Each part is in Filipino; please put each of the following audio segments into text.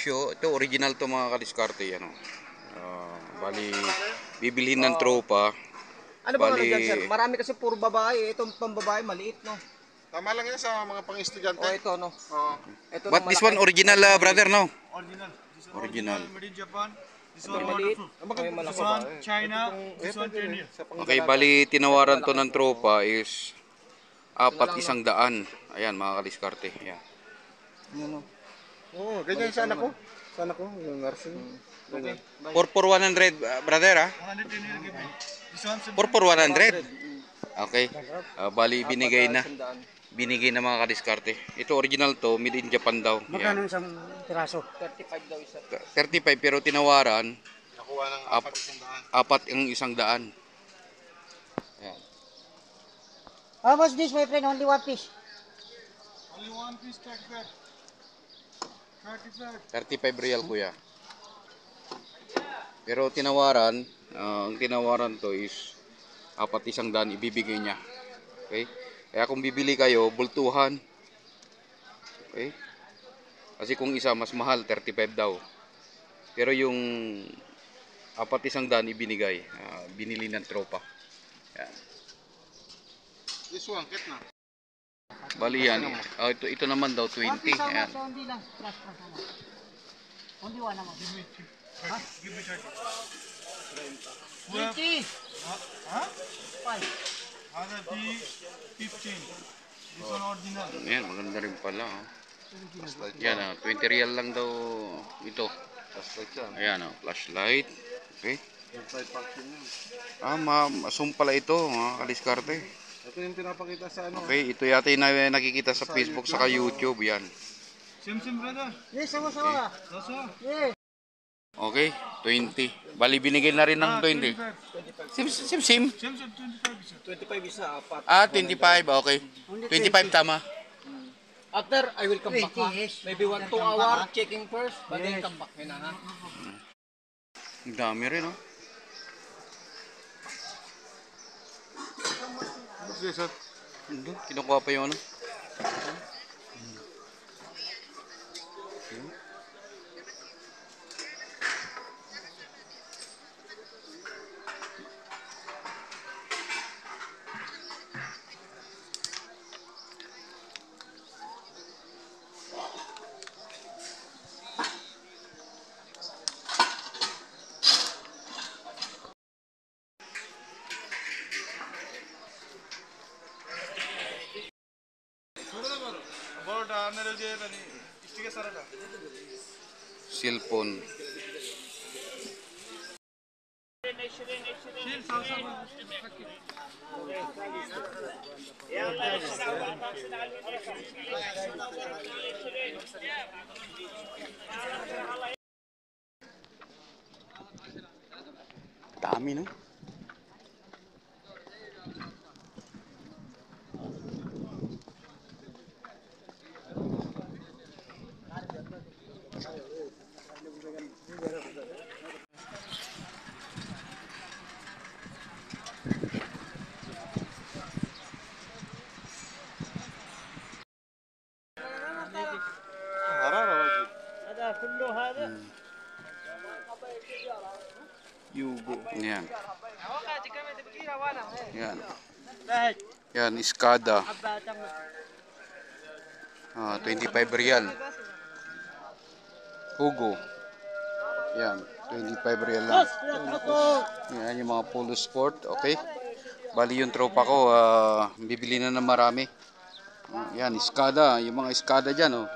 presyo, ito original to mga kadiskarte, ano. Bali bibilhin ng tropa. Ano ba ano dyan, sir? Marami kasi puro babae. Itong pambabae maliit, no? Tama lang yan sa mga pang-estudyante. Oh, ito, no? Oo. Ito But this one original, brother, no? Original. This one Original. made in Japan. This Ito one maliit. waterproof. This This one China. This one Kenya. Okay, bali tinawaran to ng tropa is 400. Ayan mga kadiskarte. Ayan. Oo, ganyan sana ko. Sana ko, yung nursing. Okay. 4 for 100, brother, ha? 110 will give me. This one 4 for 100. Okay. Bali binigay na. Binigay na mga kadiskarte. Ito original to, made in Japan daw. Magkano isang piraso? 35 daw isa. 35 pero tinawaran Nakuha ng 4 ang 100. Ayan. How much this, my friend? Only one piece. only one piece 35. 35. 35 real kuya. Pero tinawaran, ang tinawaran to is 400 ibibigay niya. Okay? Kaya kung bibili kayo, bultuhan. Okay? Kasi kung isa mas mahal, 35 daw. Pero yung 400 ibinigay, binili ng tropa. Yan. This one, kit na. Bali yan. Ito naman daw 20. One piece, how Ayan. much? Only lang. Plus, plus, how much? Only one, how much? Give me 30. 20. Huh? 5. Other the 15. This one original. Ayan, maganda rin pala. Yan, 20 real lang daw ito. Flashlight yan. Ayan, flashlight. Okay. Flashlight function yan. Masum pala ito, mga kadiskarte. Ito yung pinapakita sa ano. Okay, ito yata yung nakikita sa Facebook saka YouTube. Yan. Same brother. Yes, sama-sama. That's all. Yes. Okay, 20. Bali, binigay na rin ng 20. 25. Sim. Same 25 isa. 25 isa, 25, apat. okay. 25 tama. After, I will come back, ha? 20, yes. Maybe 1-2 hour checking first, but then come back na, ha? Ang dami rin, oh. What's this, sir? Kinukuha pa yung ano. About ಆಮೇಲೆ ಬನ್ನಿ ಇಷ್ಟಿಗೆ ಸರಲ್ಲ Cellphone. Dami, no? هذا كله هذا. Yugo. Yan. Yan. بعد Yan, Iskada. حبات 25 real. Hugo. Yan, 25 real lang. Yan yung mga polo sport, okay? Bali yung tropa ko, bibili na ng marami. Yan, Iskada, yung mga Iskada dyan, oh.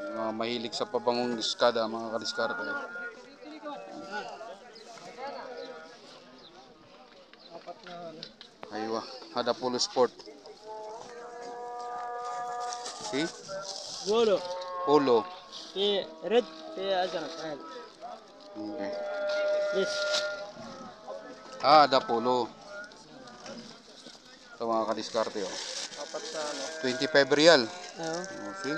Yung mga mahilig sa pabangong Iskada, mga kadiskarte. Aywa, hada polo sport. See? قولوا Polo. في رد في ازرق هذا. Okay. Yes. Hada polo. Ito mga kadiskarte, oh. Apat sa, ano? 25 real. ايوه. Okay.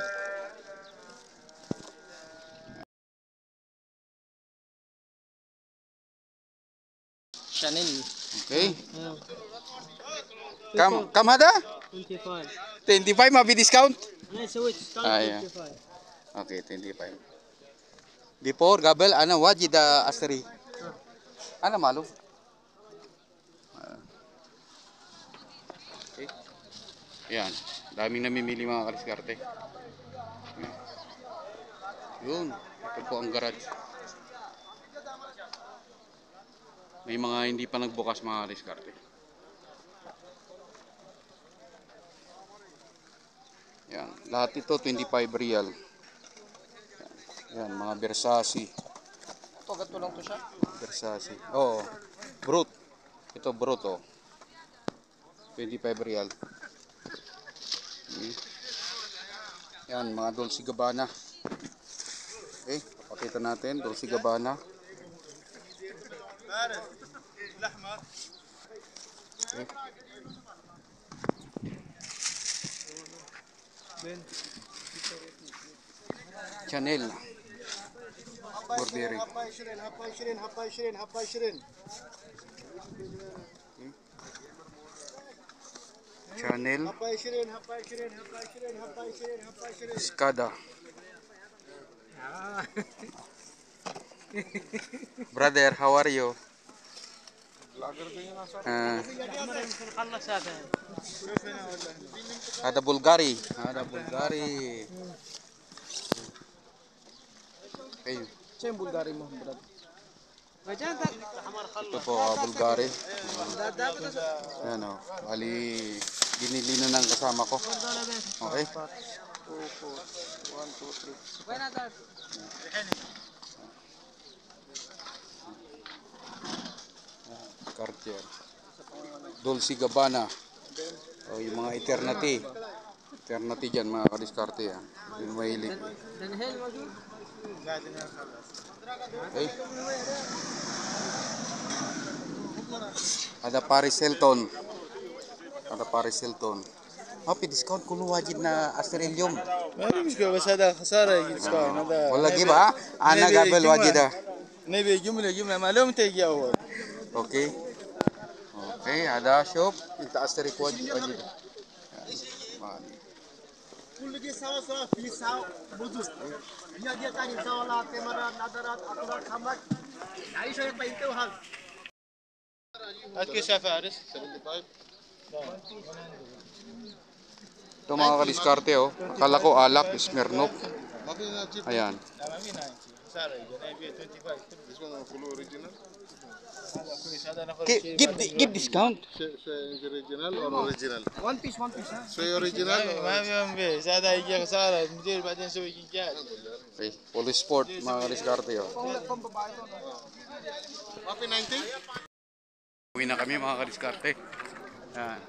Chanel. Okay. Kam hada? 25. 25 mabi discount? انا سويت ستاند Ah, yeah. 25. Okay, 25. Before, Gabel, ano, wajid asteri. Ano, malo? Okay. Yan. Daming namimili mga kadiskarte. Yun. Ito po ang garage. May mga hindi pa nagbukas mga kadiskarte. Yan. Lahat ito 25 real. Yan, mga Versace. Ito, ganito lang to siya. Versace. Oo. Brut. Ito brut, oh. 25 real. Yan, mga Dolce Gabbana. Okay, papakita natin, Dolce Gabbana. Okay. Chanel. Burberry. Chanel. Skada. Brother, how are you? Ada Bulgari. Ada Bulgari. Okay. Siya yung Bulgari mo, brad. Ito po, Bulgari. Ayan o. Bali, ginilino ng kasama ko. Okay. 2, 4, 1, 2, 3. Cartier. Dolce Gabbana. O, yung mga Eternity. Eternity dyan, mga kadiskarte yan. Yung mahilig. Okay. Ada Paris Hilton. Ada Paris Hilton. Happy discount kuno wajid na Asterilium. ما في مشكلة بس هذا خسارة يجي ديسكاونت هذا Wala giba? Ana gabel wajid ah. نبي جملة ما لهم تيجي أول Okay. Okay, ada shop. Kita Asterik wajid. كل دي سوا سوا في سوا بدوس هي دي تاني سوا لا كاميرا نظارات أطراف خمر عايش شوية طيبته وهذا هات كيس يا فارس 75 Ito mga kadiskarte oh. Akala ko alak, Smirnoff. ما في نجيب Ayan. لا ما في 90 خسارة يجي نبي 25 This one full original هذا كويس هذا ناخذ شيء Give discount. شيء original or original one piece ها شيء original ما في يوم بيس هذا يجي خسارة ندير بعدين نسوي جنجال Okay, police sport mga kadiskarte oh. pambabae to ما في 90 Uwi na kami mga kadiskarte. Ayan.